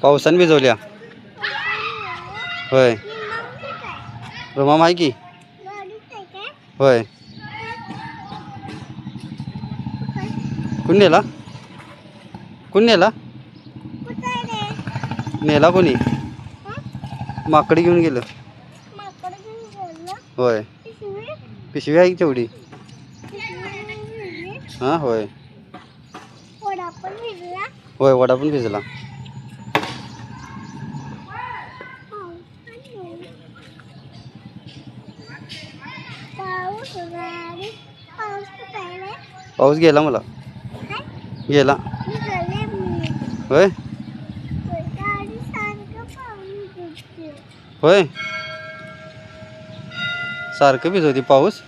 पावसाने भिजवल्या होय. रुमाम आहे की होय. कोण नेला कोण नेला नेला कोणी माकड घेऊन गेलं होय. पिशवी आहे की तेवढी हां होय होय. वडा पण भिजला पाऊस गेला मला गेला होय होय. सारखं भिजवते पाऊस